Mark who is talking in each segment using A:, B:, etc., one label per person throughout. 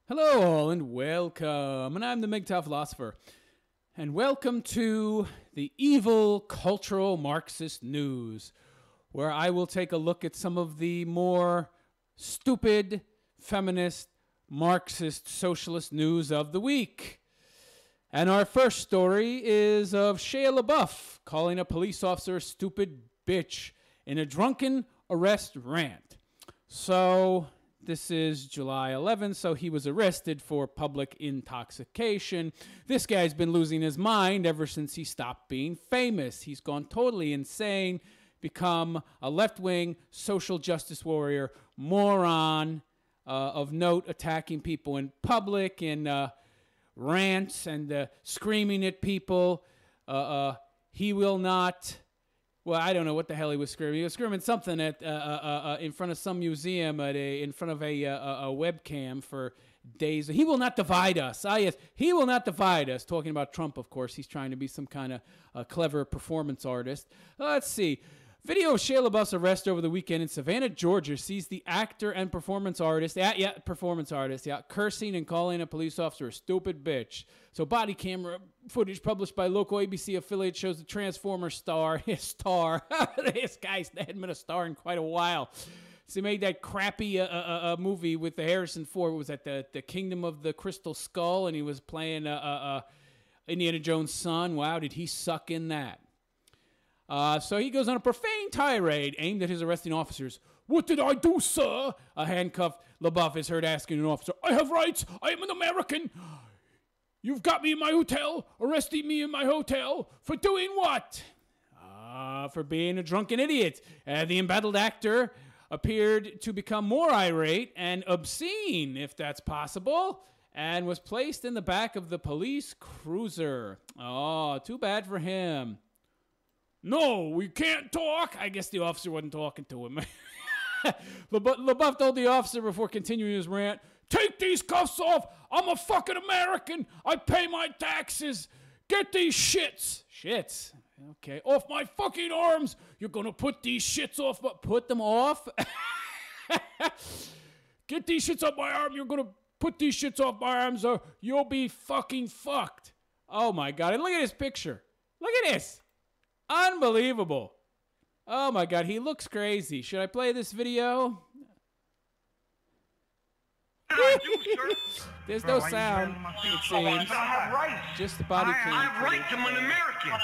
A: Hello all and welcome, and I'm the MGTOW philosopher, and welcome to the evil cultural Marxist news, where I will take a look at some of the more stupid, feminist, Marxist, socialist news of the week. And our first story is of Shia LaBeouf calling a police officer a stupid bitch in a drunken arrest rant. So this is July 11th, so he was arrested for public intoxication. This guy's been losing his mind ever since he stopped being famous. He's gone totally insane, become a left-wing social justice warrior, moron of note, attacking people in public and rants and screaming at people. He will not... Well, I don't know what the hell he was screaming. He was screaming something at in front of some museum in front of a webcam for days. He will not divide us. Ah, yes, he will not divide us. Talking about Trump, of course. He's trying to be some kind of clever performance artist. Let's see. Video of Shia LaBeouf's arrest over the weekend in Savannah, Georgia, sees the actor and performance artist, cursing and calling a police officer a stupid bitch. So body camera footage published by local ABC affiliate shows the Transformer star, this guy's hadn't been a star in quite a while. So he made that crappy movie with the Harrison Ford. It was at the Kingdom of the Crystal Skull, and he was playing Indiana Jones' son. Wow, did he suck in that. So he goes on a profane tirade aimed at his arresting officers. "What did I do, sir?" A handcuffed LaBeouf is heard asking an officer. "I have rights. I am an American. You've got me in my hotel, arresting me in my hotel. For doing what?" For being a drunken idiot. The embattled actor appeared to become more irate and obscene, if that's possible, and was placed in the back of the police cruiser. Oh, too bad for him. "No, we can't talk." I guess the officer wasn't talking to him. LaBeouf told the officer before continuing his rant, "Take these cuffs off. I'm a fucking American. I pay my taxes. Get these shits." Shits? Okay. "Off my fucking arms. You're gonna put these shits off." Put them off? "Get these shits off my arm. You're gonna put these shits off my arms or you'll be fucking fucked." Oh my God. And look at this picture. Look at this. Unbelievable. Oh my God, he looks crazy. Should I play this video? There's no sound, it seems. Just the body cam.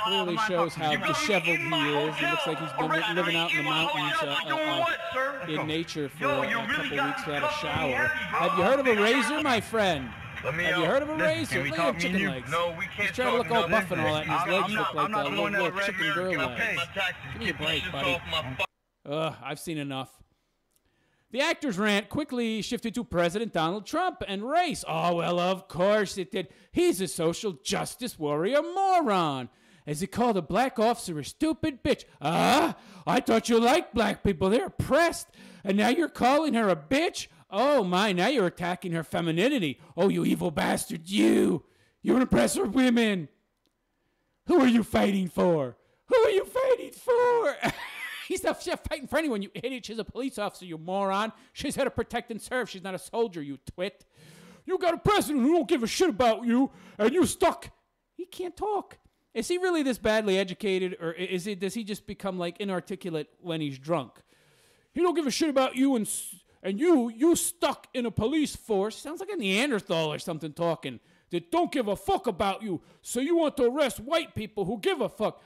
A: Clearly shows how disheveled he is. He looks like he's been living out in the mountains in nature for a couple weeks without a shower. Have you heard of a razor, my friend? Have you heard of a razor? Look at his chicken legs.
B: No, we can't.
A: He's trying to look all buff and all that, and his legs look like little chicken girl legs. Give me a break, buddy. I've seen enough. The actor's rant quickly shifted to President Donald Trump and race. Oh, well, of course it did. He's a social justice warrior moron. As he called a black officer a stupid bitch. I thought you liked black people. They're oppressed. And now you're calling her a bitch? Oh my, now you're attacking her femininity. Oh, you evil bastard, you. You're an oppressor of women. Who are you fighting for? Who are you fighting for? He's not fighting for anyone, you idiot. She's a police officer, you moron. She's here to protect and serve. She's not a soldier, you twit. You got a president who don't give a shit about you, and you stuck. He can't talk. Is he really this badly educated, or does he just become like inarticulate when he's drunk? He don't give a shit about you, and you stuck in a police force. Sounds like a Neanderthal or something talking. That don't give a fuck about you. So you want to arrest white people who give a fuck.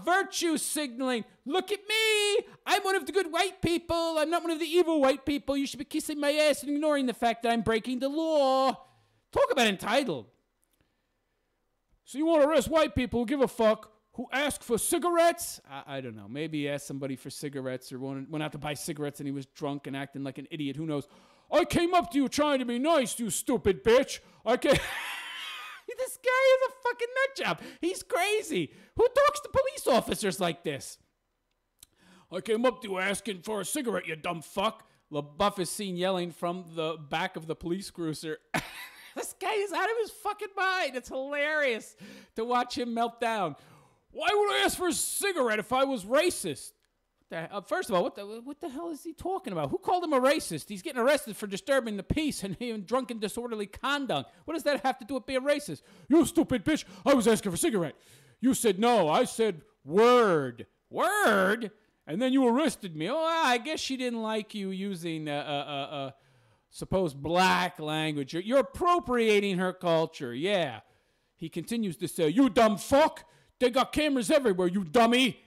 A: Virtue signaling. Look at me. I'm one of the good white people. I'm not one of the evil white people. You should be kissing my ass and ignoring the fact that I'm breaking the law. Talk about entitled. So you want to arrest white people who give a fuck, who ask for cigarettes? I don't know. Maybe he asked somebody for cigarettes or went out to buy cigarettes and he was drunk and acting like an idiot. Who knows? "I came up to you trying to be nice, you stupid bitch. This guy is a fucking nut job. He's crazy. Who talks to police officers like this? "I came up to you asking for a cigarette, you dumb fuck." LaBeouf is seen yelling from the back of the police cruiser. This guy is out of his fucking mind. It's hilarious to watch him melt down. "Why would I ask for a cigarette if I was racist?" First of all, what the hell is he talking about? Who called him a racist? He's getting arrested for disturbing the peace and drunken disorderly conduct. What does that have to do with being racist? You stupid bitch! I was asking for a cigarette. You said no. I said word. Word? And then you arrested me. Oh, well, I guess she didn't like you using supposed black language. You're appropriating her culture. Yeah. He continues to say, you dumb fuck. They got cameras everywhere, you dummy.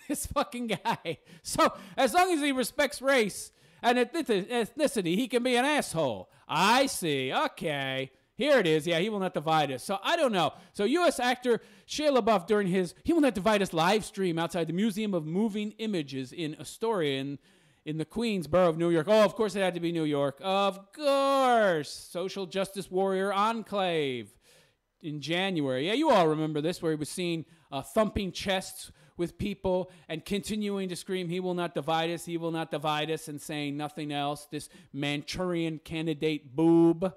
A: This fucking guy. So as long as he respects race and ethnicity, he can be an asshole. I see. Okay. Here it is. Yeah, he will not divide us. So I don't know. So U.S. actor Shia LaBeouf during his He Will Not Divide Us live stream outside the Museum of Moving Images in Astoria in the Queens borough of New York. Oh, of course it had to be New York. Of course. Social justice warrior enclave in January. Yeah, you all remember this, where he was seen thumping chests with people and continuing to scream, he will not divide us, he will not divide us, and saying nothing else. This Manchurian candidate boob.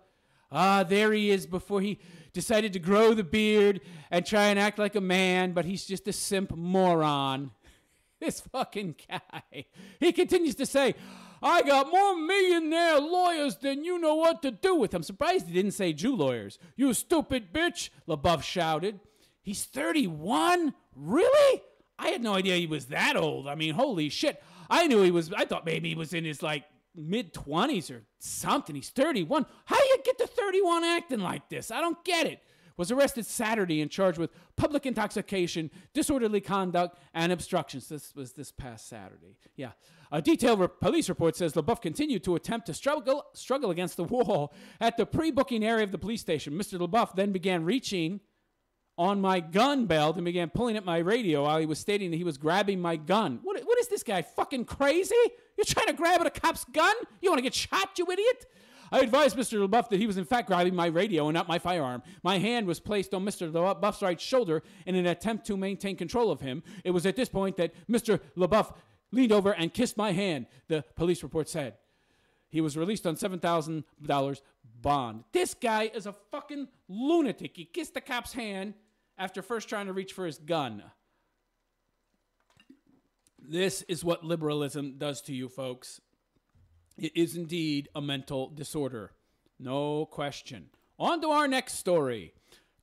A: There he is before he decided to grow the beard and try and act like a man, but he's just a simp moron. This fucking guy. He continues to say, I got more millionaire lawyers than you know what to do with. I'm surprised he didn't say Jew lawyers. You stupid bitch, LaBeouf shouted. He's 31? Really? I had no idea he was that old. I mean, holy shit. I thought maybe he was in his, mid-20s or something. He's 31. How do you get to 31 acting like this? I don't get it. Was arrested Saturday and charged with public intoxication, disorderly conduct, and obstructions. This was this past Saturday. Yeah. A detailed police report says LaBeouf continued to attempt to struggle against the wall at the pre-booking area of the police station. Mr. LaBeouf then began reaching on my gun belt and began pulling at my radio while he was stating that he was grabbing my gun. What is this guy, fucking crazy? You're trying to grab at a cop's gun? You want to get shot, you idiot? I advised Mr. LaBeouf that he was in fact grabbing my radio and not my firearm. My hand was placed on Mr. LaBeouf's right shoulder in an attempt to maintain control of him. It was at this point that Mr. LaBeouf leaned over and kissed my hand, the police report said. He was released on $7,000 bond. This guy is a fucking lunatic. He kissed the cop's hand after first trying to reach for his gun. This is what liberalism does to you, folks. It is indeed a mental disorder. No question. On to our next story.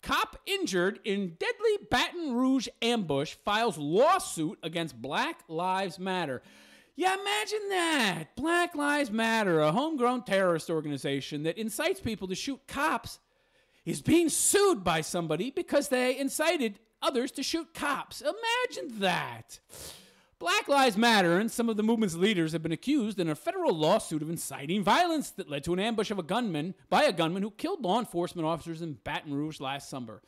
A: Cop injured in deadly Baton Rouge ambush files lawsuit against Black Lives Matter. Yeah, imagine that. Black Lives Matter, a homegrown terrorist organization that incites people to shoot cops, is being sued by somebody because they incited others to shoot cops. Imagine that. Black Lives Matter and some of the movement's leaders have been accused in a federal lawsuit of inciting violence that led to an ambush of a gunman who killed law enforcement officers in Baton Rouge last summer.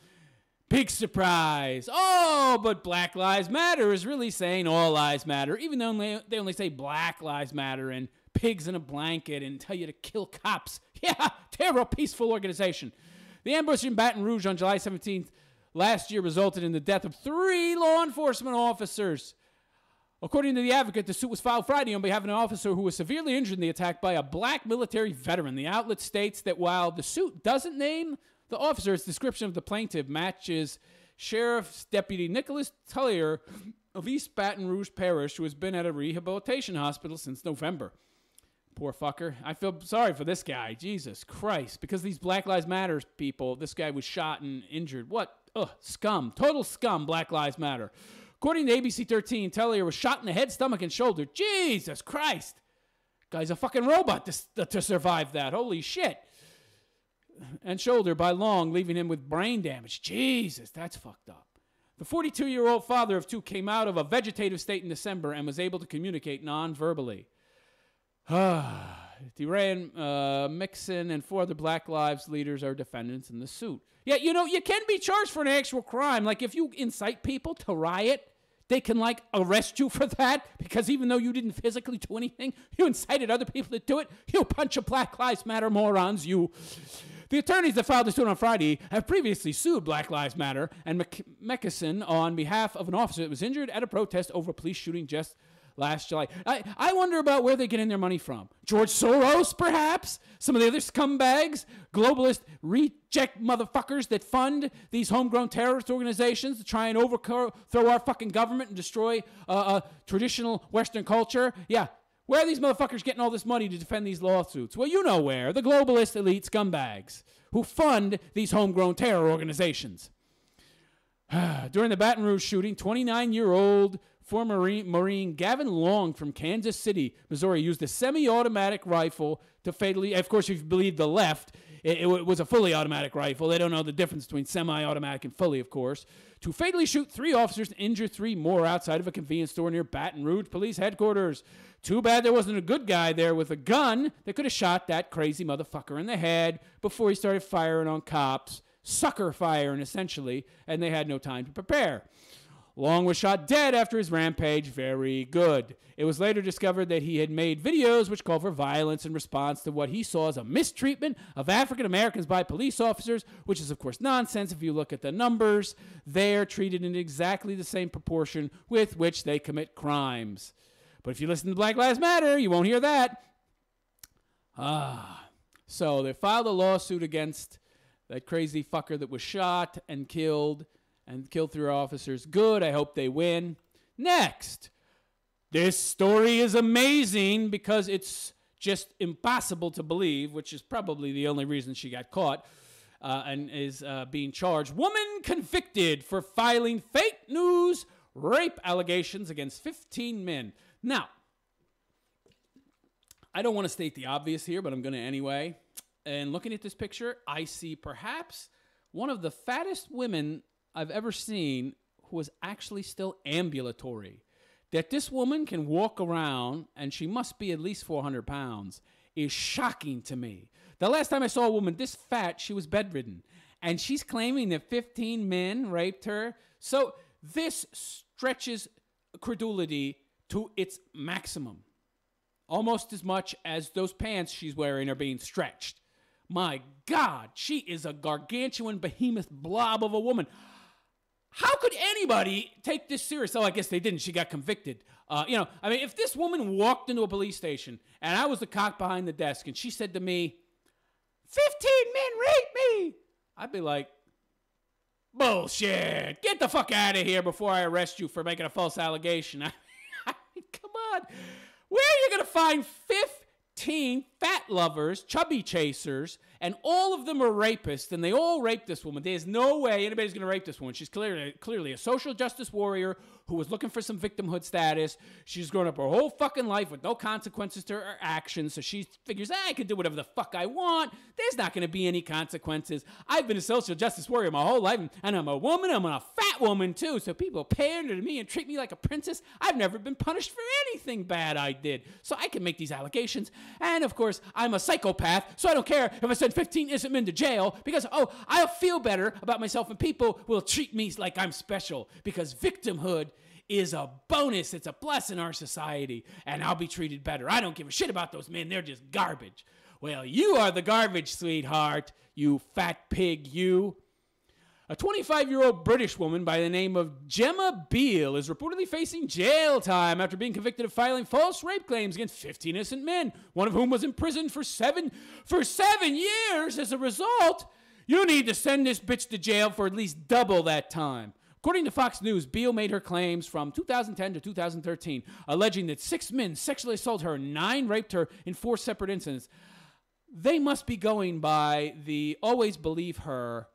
A: Big surprise. Oh, but Black Lives Matter is really saying all lives matter, even though they only say Black Lives Matter and pigs in a blanket and tell you to kill cops. Yeah, they're a peaceful organization. The ambush in Baton Rouge on July 17th last year resulted in the death of 3 law enforcement officers. According to the advocate, the suit was filed Friday on behalf of an officer who was severely injured in the attack by a black military veteran. The outlet states that while the suit doesn't name the officer, its description of the plaintiff matches Sheriff's Deputy Nicholas Tullier of East Baton Rouge Parish, who has been at a rehabilitation hospital since November. Poor fucker. I feel sorry for this guy. Jesus Christ. Because these Black Lives Matter people, this guy was shot and injured. What? Ugh, scum. Total scum, Black Lives Matter. According to ABC 13, Tellier was shot in the head, stomach, and shoulder. Jesus Christ. Guy's a fucking robot to survive that. Holy shit. And shoulder by Long, leaving him with brain damage. Jesus, that's fucked up. The 42-year-old father of 2 came out of a vegetative state in December and was able to communicate non-verbally. Duran, Mixon, and 4 other Black Lives leaders are defendants in the suit. Yeah, you know, you can be charged for an actual crime. Like, if you incite people to riot, they can, arrest you for that. Because even though you didn't physically do anything, you incited other people to do it. You bunch of Black Lives Matter morons, you. The attorneys that filed the suit on Friday have previously sued Black Lives Matter and Mckesson on behalf of an officer that was injured at a protest over a police shooting just last July. I wonder about where they're getting their money from. George Soros, perhaps? Some of the other scumbags? Globalist reject motherfuckers that fund these homegrown terrorist organizations to try and overthrow our fucking government and destroy traditional Western culture? Yeah. Where are these motherfuckers getting all this money to defend these lawsuits? Well, you know where. The globalist elite scumbags who fund these homegrown terror organizations. During the Baton Rouge shooting, 29-year-old former Marine Gavin Long from Kansas City, Missouri, used a semi-automatic rifle to fatally, of course, if you believe the left, it was a fully automatic rifle. They don't know the difference between semi-automatic and fully, of course, to fatally shoot 3 officers and injure 3 more outside of a convenience store near Baton Rouge Police Headquarters. Too bad there wasn't a good guy there with a gun that could have shot that crazy motherfucker in the head before he started firing on cops. Sucker firing, essentially, and they had no time to prepare. Long was shot dead after his rampage. Very good. It was later discovered that he had made videos which called for violence in response to what he saw as a mistreatment of African Americans by police officers, which is, of course, nonsense if you look at the numbers. They're treated in exactly the same proportion with which they commit crimes. But if you listen to Black Lives Matter, you won't hear that. So they filed a lawsuit against that crazy fucker that was shot and killed 3 officers. Good. I hope they win. Next. This story is amazing because it's just impossible to believe, which is probably the only reason she got caught and is being charged. Woman convicted for filing fake news rape allegations against 15 men. Now, I don't want to state the obvious here, but I'm going to anyway. And looking at this picture, I see perhaps one of the fattest women I've ever seen who was actually still ambulatory. That this woman can walk around, and she must be at least 400 pounds, is shocking to me. The last time I saw a woman this fat, she was bedridden. And she's claiming that 15 men raped her. So this stretches credulity to its maximum. Almost as much as those pants she's wearing are being stretched. My God, she is a gargantuan behemoth blob of a woman. How could anybody take this serious? Oh, I guess they didn't. She got convicted. If this woman walked into a police station and I was the cock behind the desk and she said to me, 15 men raped me, I'd be like, bullshit. Get the fuck out of here before I arrest you for making a false allegation. I mean, come on. Where are you going to find 15 fat lovers, chubby chasers, and all of them are rapists, and they all raped this woman? There's no way anybody's going to rape this woman. She's clearly a social justice warrior who was looking for some victimhood status. She's grown up her whole fucking life with no consequences to her actions, so she figures, I can do whatever the fuck I want. There's not going to be any consequences. I've been a social justice warrior my whole life, and I'm a woman. I'm a fat woman, too, so people pander to me and treat me like a princess. I've never been punished for anything bad I did, so I can make these allegations. And, of course, I'm a psychopath, so I don't care if I send 15 innocent men to jail because, I'll feel better about myself and people will treat me like I'm special because victimhood is a bonus. It's a plus in our society, and I'll be treated better. I don't give a shit about those men. They're just garbage. Well, you are the garbage, sweetheart, you fat pig, you. A 25-year-old British woman by the name of Gemma Beale is reportedly facing jail time after being convicted of filing false rape claims against 15 innocent men, one of whom was imprisoned for 7 years. As a result, you need to send this bitch to jail for at least double that time. According to Fox News, Beale made her claims from 2010 to 2013, alleging that 6 men sexually assaulted her and 9 raped her in 4 separate incidents. They must be going by the always believe her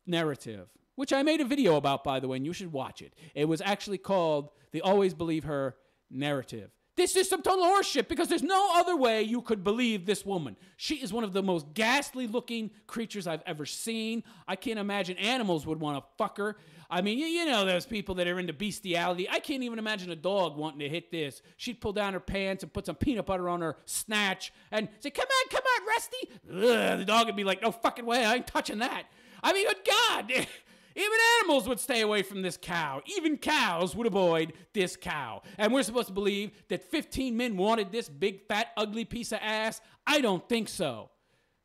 A: narrative, which I made a video about, by the way, and you should watch it. It was actually called the always believe her narrative. This is some total horseshit because there's no other way you could believe this woman. She is one of the most ghastly looking creatures I've ever seen. I can't imagine animals would want to fuck her. I mean, you know those people that are into bestiality. I can't even imagine a dog wanting to hit this. She'd pull down her pants and put some peanut butter on her snatch and say, come on, Rusty. Ugh, the dog would be like, no fucking way, I ain't touching that. I mean, good God. Even animals would stay away from this cow. Even cows would avoid this cow. And we're supposed to believe that 15 men wanted this big, fat, ugly piece of ass? I don't think so.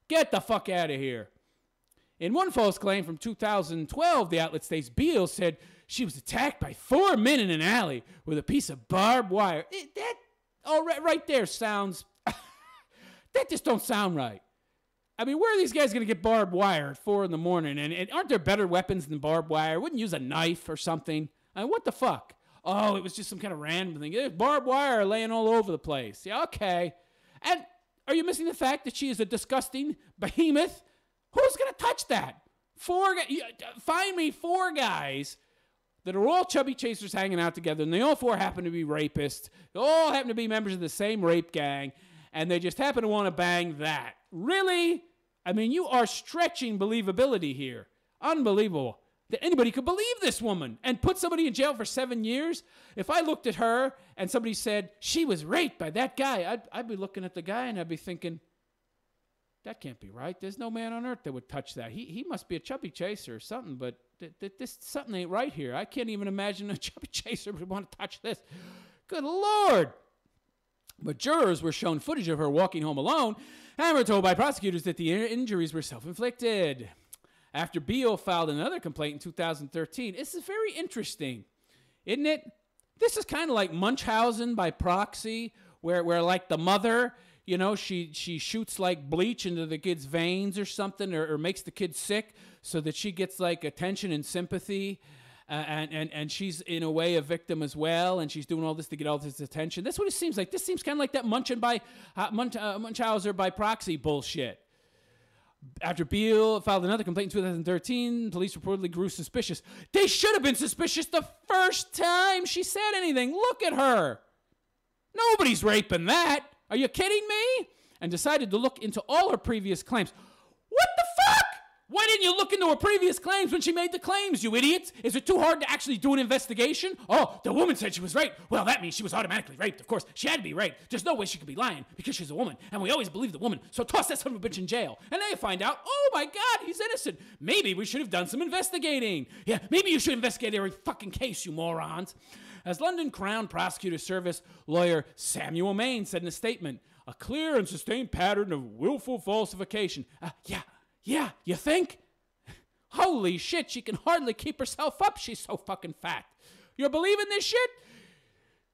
A: Get the fuck out of here. In one false claim from 2012, the outlet states Beale said she was attacked by 4 men in an alley with a piece of barbed wire. Right there sounds, that just don't sound right. I mean, where are these guys going to get barbed wire at 4 in the morning? And aren't there better weapons than barbed wire? Wouldn't use a knife or something? I mean, what the fuck? Oh, it was just some kind of random thing. There's barbed wire laying all over the place. Yeah, okay. And are you missing the fact that she is a disgusting behemoth? Who's going to touch that? Find me 4 guys that are all chubby chasers hanging out together, and they all 4 happen to be rapists. They all happen to be members of the same rape gang, and they just happen to want to bang that. Really? I mean, you are stretching believability here. Unbelievable that anybody could believe this woman and put somebody in jail for 7 years. If I looked at her and somebody said she was raped by that guy, I'd be looking at the guy and I'd be thinking, that can't be right. There's no man on earth that would touch that. He must be a chubby chaser or something, but this something ain't right here. I can't even imagine a chubby chaser would want to touch this. Good Lord. But jurors were shown footage of her walking home alone and were told by prosecutors that the injuries were self-inflicted. After Beale filed another complaint in 2013, this is very interesting, isn't it? This is kind of like Munchausen by proxy, where like the mother, you know, she shoots like bleach into the kid's veins or something, or makes the kid sick so that she gets like attention and sympathy. And she's in a way a victim as well, and she's doing all this to get all this attention. That's what it seems like. This seems kind of like that Munchausen by proxy bullshit. After Beale filed another complaint in 2013, police reportedly grew suspicious. They should have been suspicious the first time she said anything. Look at her. Nobody's raping that. Are you kidding me? And decided to look into all her previous claims. What the fuck? Why didn't you look into her previous claims when she made the claims, you idiots? Is it too hard to actually do an investigation? Oh, the woman said she was raped. Well, that means she was automatically raped. Of course, she had to be raped. There's no way she could be lying because she's a woman, and we always believe the woman. So toss that son of a bitch in jail. And then you find out, oh my God, he's innocent. Maybe we should have done some investigating. Yeah, maybe you should investigate every fucking case, you morons. As London Crown Prosecutor Service lawyer Samuel Maine said in a statement, a clear and sustained pattern of willful falsification. Yeah, you think? Holy shit, she can hardly keep herself up. She's so fucking fat. You're believing this shit?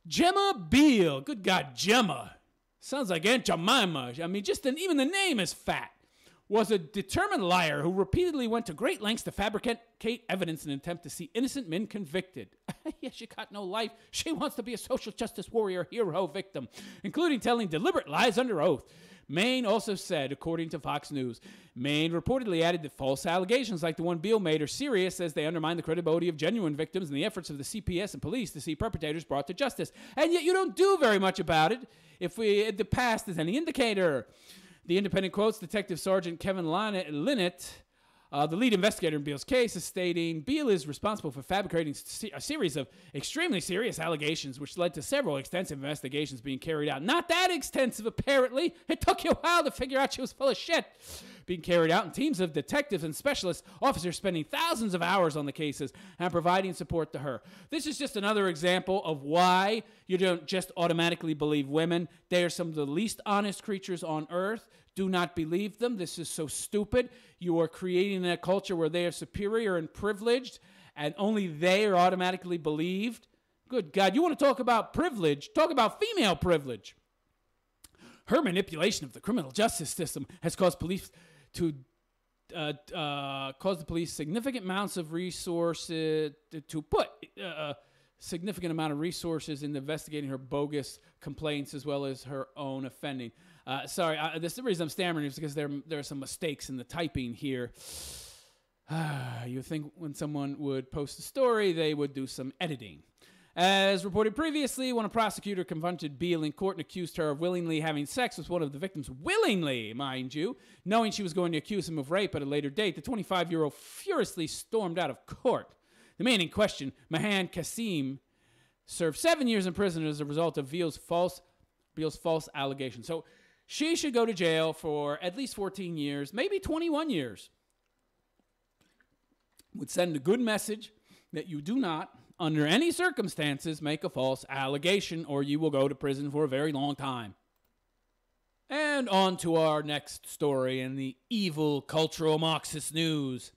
A: Gemma Beale. Good God, Gemma. Sounds like Aunt Jemima. I mean, even the name is fat. Was a determined liar who repeatedly went to great lengths to fabricate evidence in an attempt to see innocent men convicted. Yeah, she got no life. She wants to be a social justice warrior hero victim, including telling deliberate lies under oath. Maine also said, according to Fox News, Maine reportedly added that false allegations like the one Beale made are serious as they undermine the credibility of genuine victims and the efforts of the CPS and police to see perpetrators brought to justice. And yet you don't do very much about it if the past is any indicator. The Independent quotes Detective Sergeant Kevin Linnett, the lead investigator in Beale's case, is stating Beale is responsible for fabricating a series of extremely serious allegations which led to several extensive investigations being carried out. Not that extensive, apparently. It took you a while to figure out she was full of shit. Being carried out in teams of detectives and specialist officers spending thousands of hours on the cases and providing support to her. This is just another example of why you don't just automatically believe women. They are some of the least honest creatures on earth. Do not believe them. This is so stupid. You are creating a culture where they are superior and privileged, and only they are automatically believed. Good God, you want to talk about privilege? Talk about female privilege. Her manipulation of the criminal justice system has caused police to significant amounts of resources to put significant amount of resources in investigating her bogus complaints as well as her own offending. The reason I'm stammering is because there are some mistakes in the typing here. You think when someone would post a story, they would do some editing. As reported previously, when a prosecutor confronted Beale in court and accused her of willingly having sex with one of the victims, willingly, mind you, knowing she was going to accuse him of rape at a later date, the 25-year-old furiously stormed out of court. The man in question, Mahan Kasim, served 7 years in prison as a result of Beale's false allegations. So she should go to jail for at least 14 years, maybe 21 years. Would send a good message that you do not, under any circumstances, make a false allegation, or you will go to prison for a very long time. And on to our next story in the evil cultural Marxist news.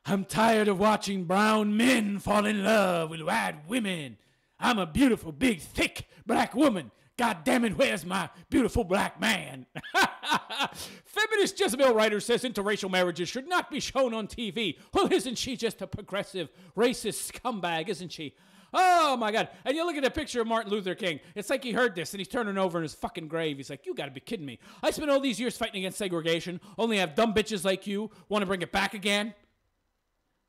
A: I'm tired of watching brown men fall in love with white women. I'm a beautiful, big, thick black woman. God damn it, where's my beautiful black man? Feminist Jezebel writer says interracial marriages should not be shown on TV. Well, isn't she just a progressive, racist scumbag, isn't she? Oh, my God. And you look at a picture of Martin Luther King. It's like he heard this, and he's turning over in his fucking grave. He's like, you got to be kidding me. I spent all these years fighting against segregation, only have dumb bitches like you want to bring it back again?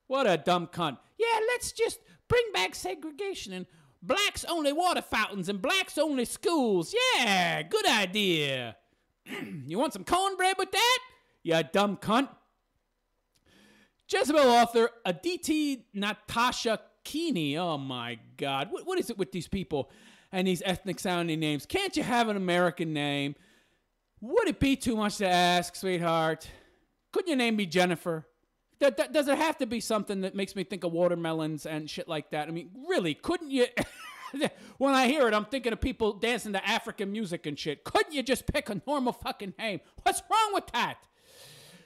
A: What a dumb cunt. Yeah, let's just bring back segregation and blacks only water fountains and blacks only schools. Yeah, good idea. You want some cornbread with that? You dumb cunt. Jezebel author Aditi Natasha Keeney. Oh my God. What is it with these people and these ethnic sounding names? Can't you have an American name? Would it be too much to ask, sweetheart? Couldn't your name be Jennifer? Does it have to be something that makes me think of watermelons and shit like that? I mean, really, couldn't you? When I hear it, I'm thinking of people dancing to African music and shit. Couldn't you just pick a normal fucking name? What's wrong with that?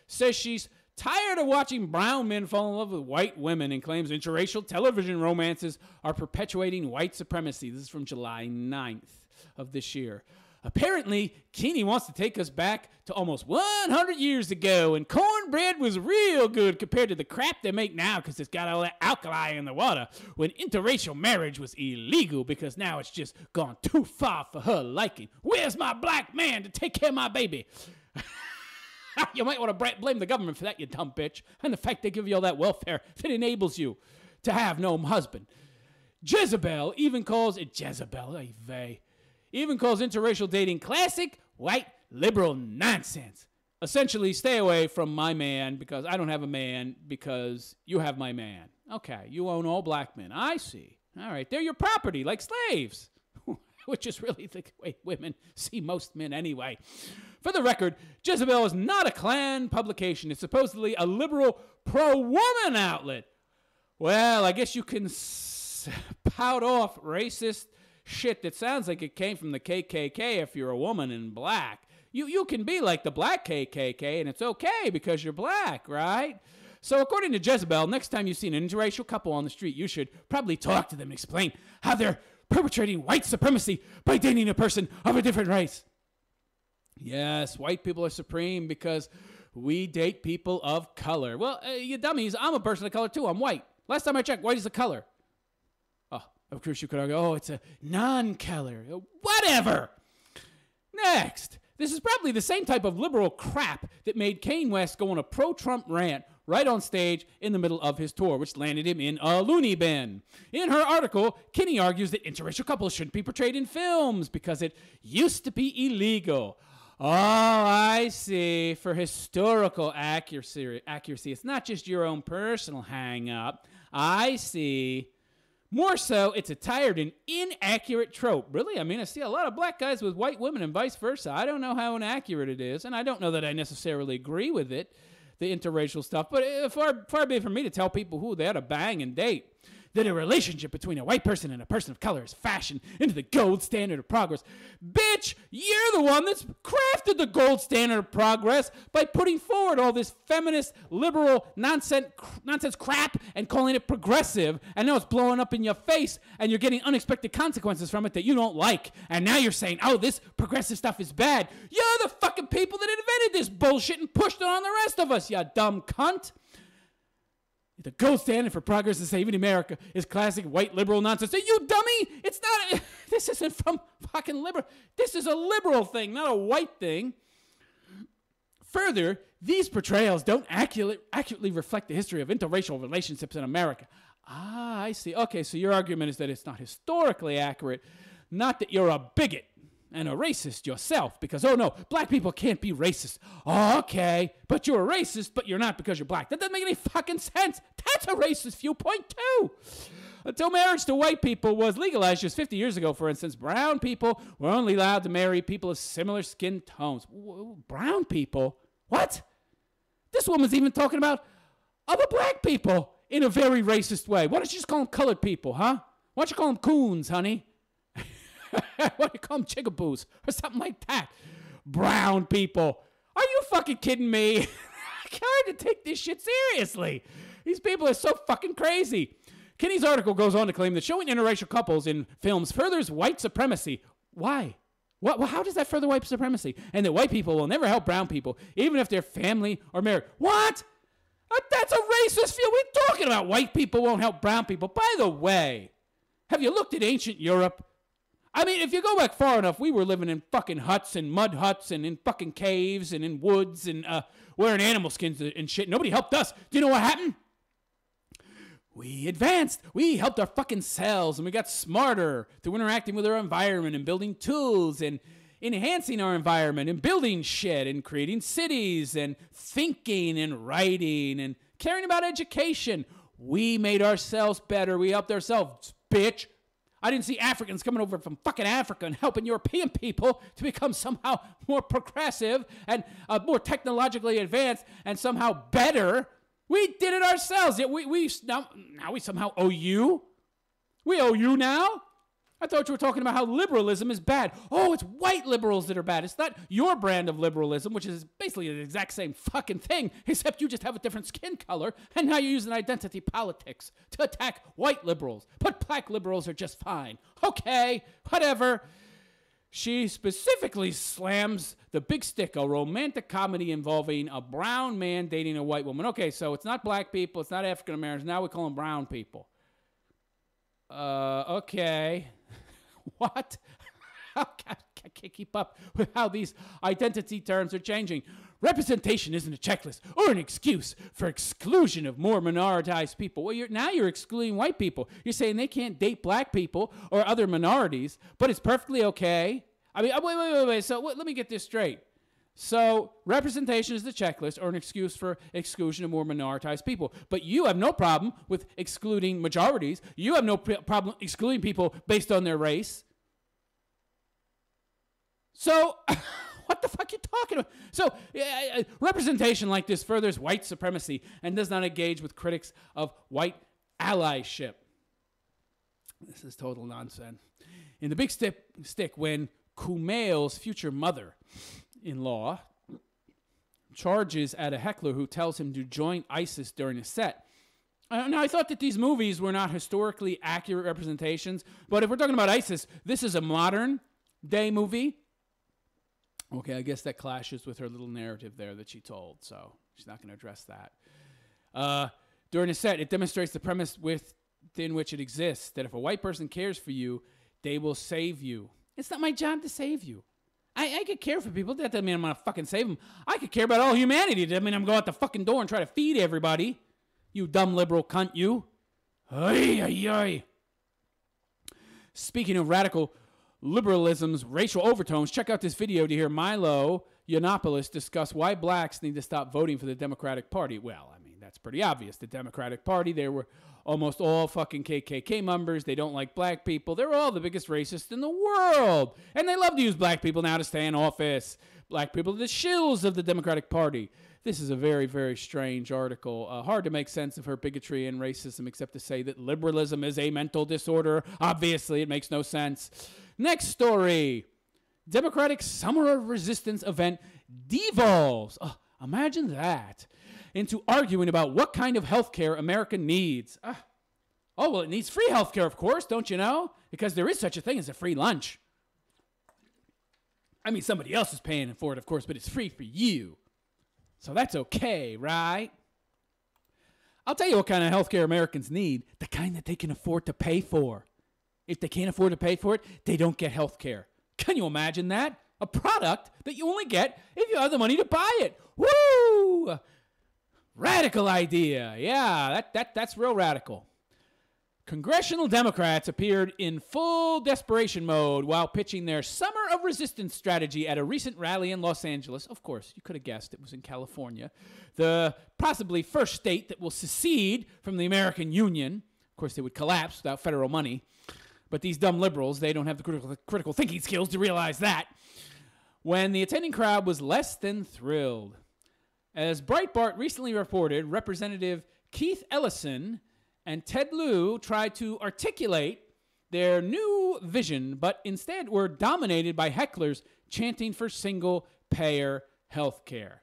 A: Says she's tired of watching brown men fall in love with white women and claims interracial television romances are perpetuating white supremacy. This is from July 9th of this year. Apparently, Keeney wants to take us back to almost 100 years ago, and cornbread was real good compared to the crap they make now because it's got all that alkali in the water, when interracial marriage was illegal because now it's just gone too far for her liking. Where's my black man to take care of my baby? You might want to blame the government for that, you dumb bitch, and the fact they give you all that welfare that enables you to have no husband. Jezebel even calls it even calls interracial dating classic white liberal nonsense. Essentially, stay away from my man because I don't have a man because you have my man. Okay, you own all black men. I see. All right, they're your property like slaves, which is really the way women see most men anyway. For the record, Jezebel is not a Klan publication. It's supposedly a liberal pro-woman outlet. Well, I guess you can pout off racist shit that sounds like it came from the KKK if you're a woman in black. You can be like the black KKK, and it's okay because you're black, right? So according to Jezebel, next time you see an interracial couple on the street, you should probably talk to them and explain how they're perpetrating white supremacy by dating a person of a different race. Yes, white people are supreme because we date people of color. Well, you dummies, I'm a person of color too. I'm white. Last time I checked, white is the color. Of course, you could argue, oh, it's a non-color. Whatever. Next. This is probably the same type of liberal crap that made Kanye West go on a pro-Trump rant right on stage in the middle of his tour, which landed him in a loony bin. In her article, Kinney argues that interracial couples shouldn't be portrayed in films because it used to be illegal. Oh, I see. For historical accuracy. It's not just your own personal hang-up. I see. More so, it's a tired and inaccurate trope. Really? I mean, I see a lot of black guys with white women and vice versa. I don't know how inaccurate it is, and I don't know that I necessarily agree with it, the interracial stuff, but far be it from me to tell people who they ought to bang and date. That a relationship between a white person and a person of color is fashioned into the gold standard of progress. Bitch, you're the one that's crafted the gold standard of progress by putting forward all this feminist, liberal nonsense crap and calling it progressive, and now it's blowing up in your face, and you're getting unexpected consequences from it that you don't like, and now you're saying, oh, this progressive stuff is bad. You're the fucking people that invented this bullshit and pushed it on the rest of us, you dumb cunt. The gold standard for progress in saving America is classic white liberal nonsense. You dummy! It's not. This isn't from fucking liberal. This is a liberal thing, not a white thing. Further, these portrayals don't accurately reflect the history of interracial relationships in America. Ah, I see. Okay, so your argument is that it's not historically accurate, not that you're a bigot and a racist yourself because, oh no, black people can't be racist. Oh, okay, but you're a racist, but you're not because you're black. That doesn't make any fucking sense. That's a racist viewpoint too. Until marriage to white people was legalized just 50 years ago, for instance, brown people were only allowed to marry people of similar skin tones. Brown people? What? This woman's even talking about other black people in a very racist way. Why don't you just call them colored people, huh? Why don't you call them coons, honey? Why don't you call them chigaboos or something like that? Brown people. Are you fucking kidding me? I can't take this shit seriously. These people are so fucking crazy. Kinney's article goes on to claim that showing interracial couples in films furthers white supremacy. Why? How does that further white supremacy? And that white people will never help brown people, even if they're family or married. What? That's a racist view. We're talking about white people won't help brown people. By the way, have you looked at ancient Europe? I mean, if you go back far enough, we were living in fucking huts and mud huts and in fucking caves and in woods and wearing animal skins and shit. Nobody helped us. Do you know what happened? We advanced. We helped our fucking selves, and we got smarter through interacting with our environment and building tools and enhancing our environment and building shit and creating cities and thinking and writing and caring about education. We made ourselves better. We helped ourselves, bitch. I didn't see Africans coming over from fucking Africa and helping European people to become somehow more progressive and more technologically advanced and somehow better. We did it ourselves. Now we somehow owe you. We owe you now? I thought you were talking about how liberalism is bad. Oh, it's white liberals that are bad. It's not your brand of liberalism, which is basically the exact same fucking thing, except you just have a different skin color, and now you're using identity politics to attack white liberals. But black liberals are just fine. Okay, whatever. She specifically slams The Big Stick, a romantic comedy involving a brown man dating a white woman. Okay, so it's not black people, it's not African Americans, now we call them brown people. Okay. What? I can't keep up with how these identity terms are changing. Representation isn't a checklist or an excuse for exclusion of more minoritized people. Well, now you're excluding white people. You're saying they can't date black people or other minorities, but it's perfectly okay. I mean, wait. So let me get this straight. So representation is the checklist or an excuse for exclusion of more minoritized people. But you have no problem with excluding majorities. You have no problem excluding people based on their race. So what the fuck are you talking about? So representation like this furthers white supremacy and does not engage with critics of white allyship. This is total nonsense. In The Big Stick, when Kumail's future mother-in-law charges at a heckler who tells him to join ISIS during a set. Now, I thought that these movies were not historically accurate representations, but if we're talking about ISIS, this is a modern-day movie. Okay, I guess that clashes with her little narrative there that she told, so she's not going to address that. During a set, it demonstrates the premise within which it exists, that if a white person cares for you, they will save you. It's not my job to save you. I could care for people. That doesn't mean I'm going to fucking save them. I could care about all humanity. That doesn't mean I'm going to go out the fucking door and try to feed everybody. You dumb liberal cunt, you. Ay. Speaking of radical liberalism's racial overtones, check out this video to hear Milo Yiannopoulos discuss why blacks need to stop voting for the Democratic Party. Well, I mean, that's pretty obvious. The Democratic Party, they were almost all fucking KKK members. They don't like black people. They're all the biggest racists in the world. And they love to use black people now to stay in office. Black people are the shills of the Democratic Party. This is a very, very strange article. Hard to make sense of her bigotry and racism except to say that liberalism is a mental disorder. Obviously, it makes no sense. Next story. Democratic Summer of Resistance event devolves. Imagine that. Into arguing about what kind of health care America needs. Well, it needs free health care, of course, don't you know? Because there is such a thing as a free lunch. I mean, somebody else is paying for it, of course, but it's free for you. So that's okay, right? I'll tell you what kind of health care Americans need. The kind that they can afford to pay for. If they can't afford to pay for it, they don't get health care. Can you imagine that? A product that you only get if you have the money to buy it. Woo! Radical idea. Yeah, that's real radical. Congressional Democrats appeared in full desperation mode while pitching their Summer of Resistance strategy at a recent rally in Los Angeles. Of course, you could have guessed it was in California, the possibly first state that will secede from the American Union. Of course, they would collapse without federal money. But these dumb liberals, they don't have the critical thinking skills to realize that. When the attending crowd was less than thrilled. As Breitbart recently reported, Representative Keith Ellison and Ted Lieu tried to articulate their new vision, but instead were dominated by hecklers chanting for single-payer health care.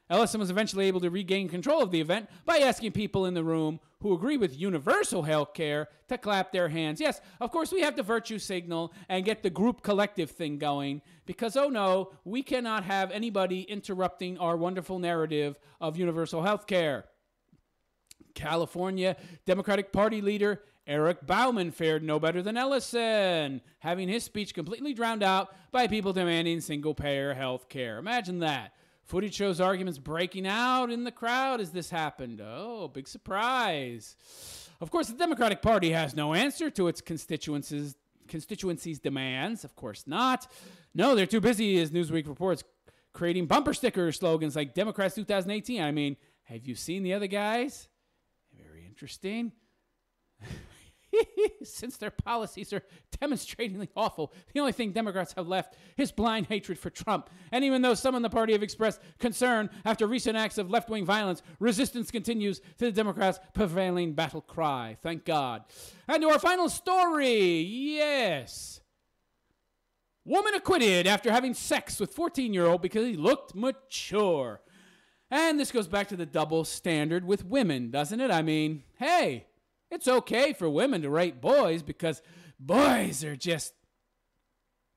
A: Ellison was eventually able to regain control of the event by asking people in the room who agree with universal health care to clap their hands. Yes, of course, we have to virtue signal and get the group collective thing going because, oh no, we cannot have anybody interrupting our wonderful narrative of universal health care. California Democratic Party leader Eric Bauman fared no better than Ellison, having his speech completely drowned out by people demanding single-payer health care. Imagine that. Footage shows arguments breaking out in the crowd as this happened. Oh, big surprise. Of course, the Democratic Party has no answer to its constituencies' demands. Of course not. No, they're too busy, as Newsweek reports, creating bumper sticker slogans like Democrats 2018. I mean, have you seen the other guys? Very interesting. Since their policies are demonstratingly awful, the only thing Democrats have left is blind hatred for Trump. And even though some in the party have expressed concern after recent acts of left-wing violence, resistance continues to the Democrats' prevailing battle cry. Thank God. And to our final story. Yes. Woman acquitted after having sex with 14-year-old because he looked mature. And this goes back to the double standard with women, doesn't it? I mean, hey, it's okay for women to rape boys because boys are just,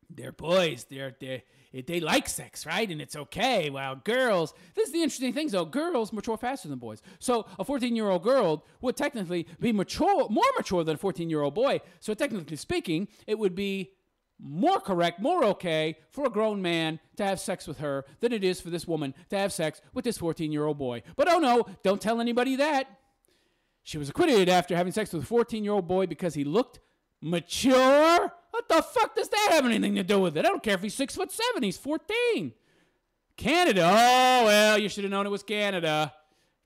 A: they're boys. They like sex, right? And it's okay. While girls, this is the interesting thing, though. Girls mature faster than boys. So a 14-year-old girl would technically be more mature than a 14-year-old boy. So technically speaking, it would be more correct, more okay for a grown man to have sex with her than it is for this woman to have sex with this 14-year-old boy. But oh no, don't tell anybody that. She was acquitted after having sex with a 14-year-old boy because he looked mature? What the fuck does that have anything to do with it? I don't care if he's 6'7", he's 14. Canada. Oh, well, you should have known it was Canada.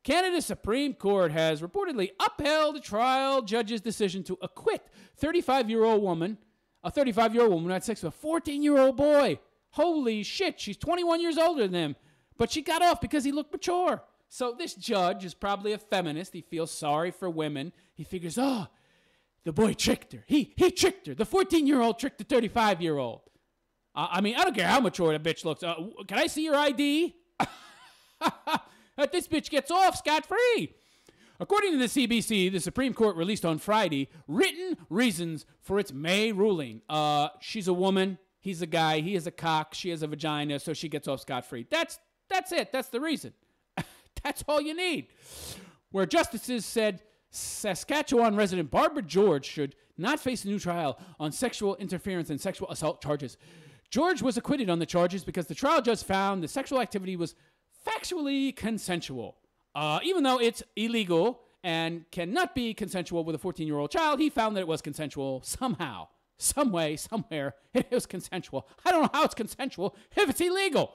A: Canada's Supreme Court has reportedly upheld a trial judge's decision to acquit a 35-year-old woman who had sex with a 14-year-old boy. Holy shit, she's 21 years older than him. But she got off because he looked mature. So this judge is probably a feminist. He feels sorry for women. He figures, oh, the boy tricked her. He tricked her. The 14-year-old tricked the 35-year-old. I mean, I don't care how mature that bitch looks. Can I see your ID? This bitch gets off scot-free. According to the CBC, the Supreme Court released on Friday written reasons for its May ruling. She's a woman. He's a guy. He has a cock. She has a vagina, so she gets off scot-free. That's it. That's the reason. That's all you need. Where justices said Saskatchewan resident Barbara George should not face a new trial on sexual interference and sexual assault charges. George was acquitted on the charges because the trial judge found the sexual activity was factually consensual. Even though it's illegal and cannot be consensual with a 14-year-old child, he found that it was consensual somehow. Some way, somewhere, it was consensual. I don't know how it's consensual if it's illegal.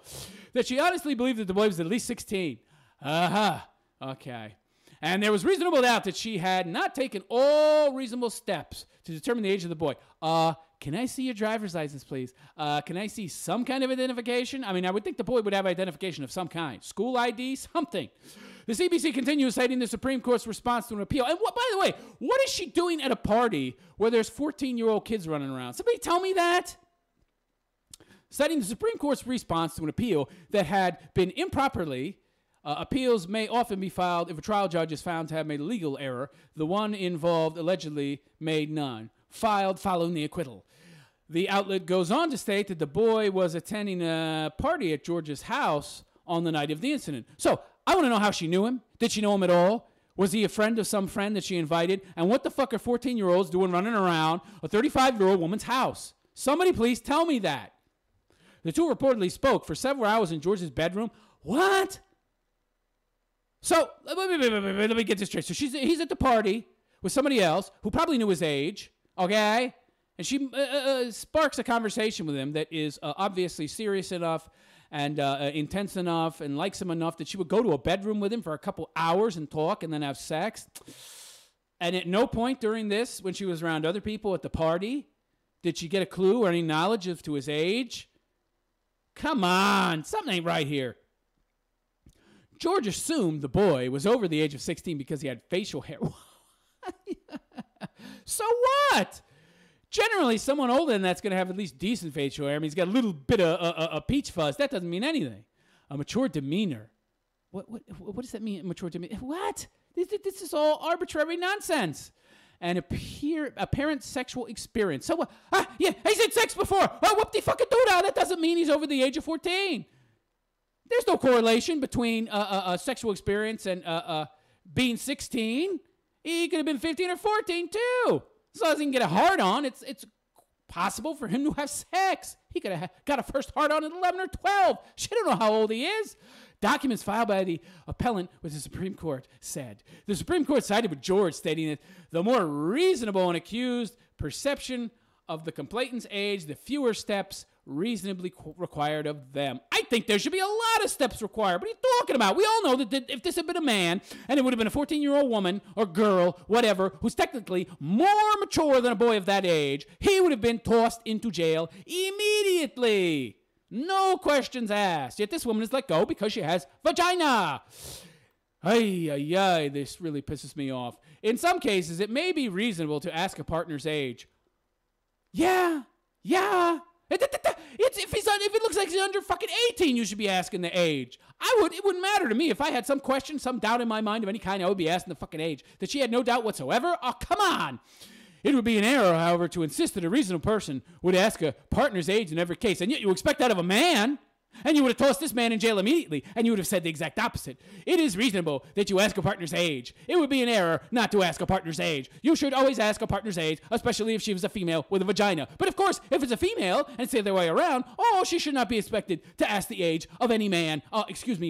A: That she honestly believed that the boy was at least 16. Okay. And there was reasonable doubt that she had not taken all reasonable steps to determine the age of the boy. Can I see your driver's license, please? Can I see some kind of identification? I mean, I would think the boy would have identification of some kind. School ID, something. The CBC continues citing the Supreme Court's response to an appeal. And by the way, what is she doing at a party where there's 14-year-old kids running around? Somebody tell me that. Citing the Supreme Court's response to an appeal that had been improperly appeals may often be filed if a trial judge is found to have made a legal error. The one involved allegedly made none. Filed following the acquittal. The outlet goes on to state that the boy was attending a party at George's house on the night of the incident. So, I want to know how she knew him. Did she know him at all? Was he a friend of some friend that she invited? And what the fuck are 14-year-olds doing running around a 35-year-old woman's house? Somebody please tell me that. The two reportedly spoke for several hours in George's bedroom. What? So, let me get this straight. So he's at the party with somebody else who probably knew his age, okay? And she sparks a conversation with him that is obviously serious enough and intense enough and likes him enough that she would go to a bedroom with him for a couple hours and talk and then have sex. And at no point during this, when she was around other people at the party, did she get a clue or any knowledge to his age? Come on, something ain't right here. George assumed the boy was over the age of 16 because he had facial hair. So what? Generally, someone older than that's going to have at least decent facial hair. I mean, he's got a little bit of peach fuzz. That doesn't mean anything. A mature demeanor. What does that mean, mature to me? What? This is all arbitrary nonsense. And apparent sexual experience. So, yeah, he's had sex before. Oh, whoop-de-fucking-doo-dah. That doesn't mean he's over the age of 14. There's no correlation between sexual experience and being 16. He could have been 15 or 14, too. As long as he can get a hard-on, it's possible for him to have sex. He could have got a first hard-on at 11 or 12. She don't know how old he is. Documents filed by the appellant with the Supreme Court said. The Supreme Court sided with George, stating that the more reasonable an accused perception of the complainant's age, the fewer steps reasonably required of them. I think there should be a lot of steps required. What are you talking about? We all know that if this had been a man, and it would have been a 14-year-old woman or girl, whatever, who's technically more mature than a boy of that age, he would have been tossed into jail immediately. No questions asked. Yet this woman is let go because she has vagina. Ay, this really pisses me off. In some cases, it may be reasonable to ask a partner's age. Yeah. If it looks like he's under fucking 18, you should be asking the age. It wouldn't matter to me. If I had some question, some doubt in my mind of any kind, I would be asking the fucking age. That she had no doubt whatsoever? Oh, come on. It would be an error, however, to insist that a reasonable person would ask a partner's age in every case. And yet you expect that of a man. And you would have tossed this man in jail immediately. And you would have said the exact opposite. It is reasonable that you ask a partner's age. It would be an error not to ask a partner's age. You should always ask a partner's age, especially if she was a female with a vagina. But of course, if it's a female, and it's the other way around, she should not be expected to ask the age of any man,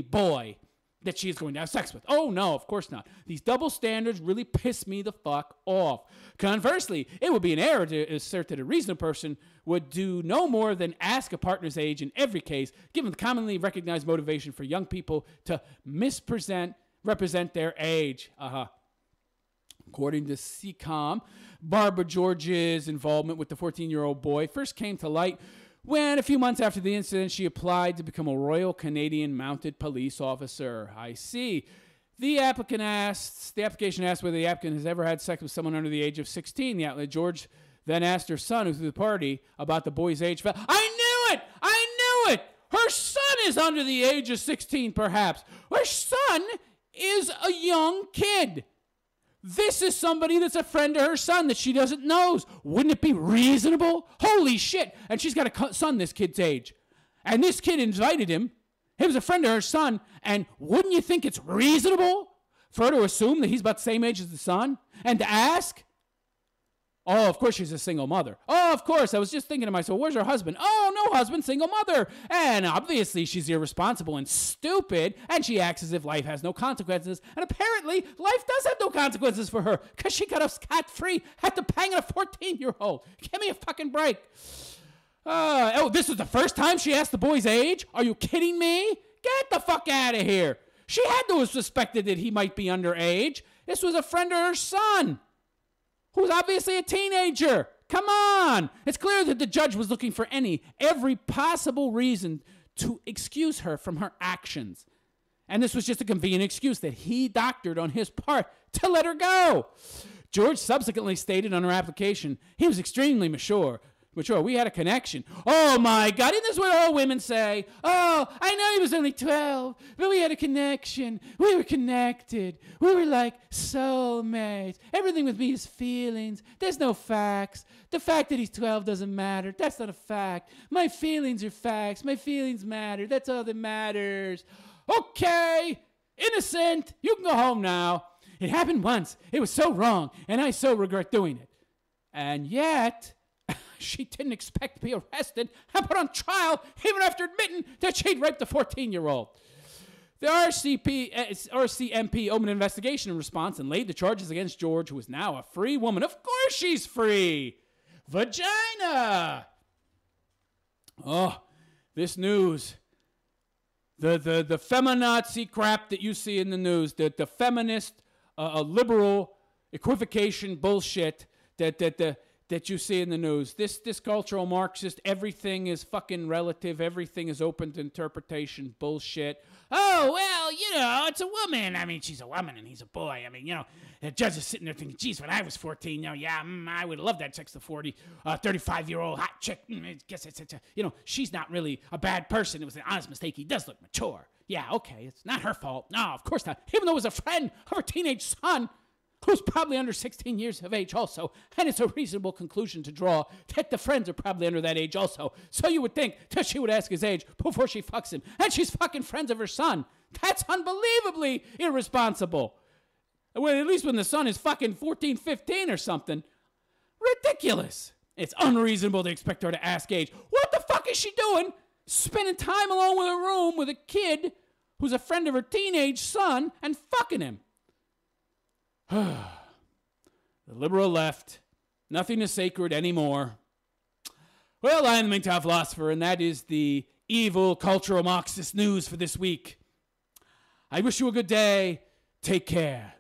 A: boy, that she is going to have sex with. Oh, no, of course not. These double standards really piss me the fuck off. Conversely, it would be an error to assert that a reasonable person would do no more than ask a partner's age in every case, given the commonly recognized motivation for young people to represent their age. According to CCOM, Barbara George's involvement with the 14-year-old boy first came to light when, a few months after the incident, she applied to become a Royal Canadian Mounted Police officer. I see. The application asks whether the applicant has ever had sex with someone under the age of 16. The outlet, George, then asked her son, who threw the party, about the boy's age. I knew it! Her son is under the age of 16, perhaps. Her son is a young kid. This is somebody that's a friend to her son that she doesn't know. Wouldn't it be reasonable? Holy shit. And she's got a son this kid's age. And this kid invited him. He was a friend of her son. And wouldn't you think it's reasonable for her to assume that he's about the same age as the son? And to ask? Oh, of course she's a single mother. Oh, of course. I was just thinking to myself, where's her husband? Oh, no husband, single mother. And obviously she's irresponsible and stupid, and she acts as if life has no consequences. And apparently life does have no consequences for her, because she got off scot-free after banging a 14-year-old. Give me a fucking break. This was the first time she asked the boy's age? Are you kidding me? Get the fuck out of here. She had to have suspected that he might be underage. This was a friend of her son, who's obviously a teenager. Come on. It's clear that the judge was looking for every possible reason to excuse her from her actions. And this was just a convenient excuse that he doctored on his part to let her go. George subsequently stated on her application he was extremely mature. We had a connection. Oh, my God. Isn't this what all women say? Oh, I know he was only 12, but we had a connection. We were connected. We were like soulmates. Everything with me is feelings. There's no facts. The fact that he's 12 doesn't matter. That's not a fact. My feelings are facts. My feelings matter. That's all that matters. Okay, innocent. You can go home now. It happened once. It was so wrong, and I so regret doing it. And yet, she didn't expect to be arrested and put on trial even after admitting that she'd raped a 14-year-old. The RCMP opened an investigation in response and laid the charges against George, who is now a free woman. Of course she's free. Vagina. Oh, this news. The feminazi crap that you see in the news, the feminist, liberal equivocation bullshit that you see in the news. This cultural Marxist, everything is fucking relative, everything is open to interpretation bullshit. Oh, well, it's a woman. I mean, she's a woman and he's a boy. I mean, the judge is sitting there thinking, geez, when I was 14, I would love that sex to 35-year-old hot chick. I guess she's not really a bad person. It was an honest mistake. He does look mature. Yeah, okay, it's not her fault. No, of course not. Even though it was a friend of her teenage son, who's probably under 16 years of age also. And it's a reasonable conclusion to draw that the friends are probably under that age also. So you would think that she would ask his age before she fucks him. And she's fucking friends of her son. That's unbelievably irresponsible. Well, at least when the son is fucking 14, 15 or something. Ridiculous. It's unreasonable to expect her to ask age. What the fuck is she doing? Spending time alone with a room with a kid who's a friend of her teenage son and fucking him. The liberal left. Nothing is sacred anymore. Well, I am the MGTOW philosopher, and that is the evil cultural Marxist news for this week. I wish you a good day. Take care.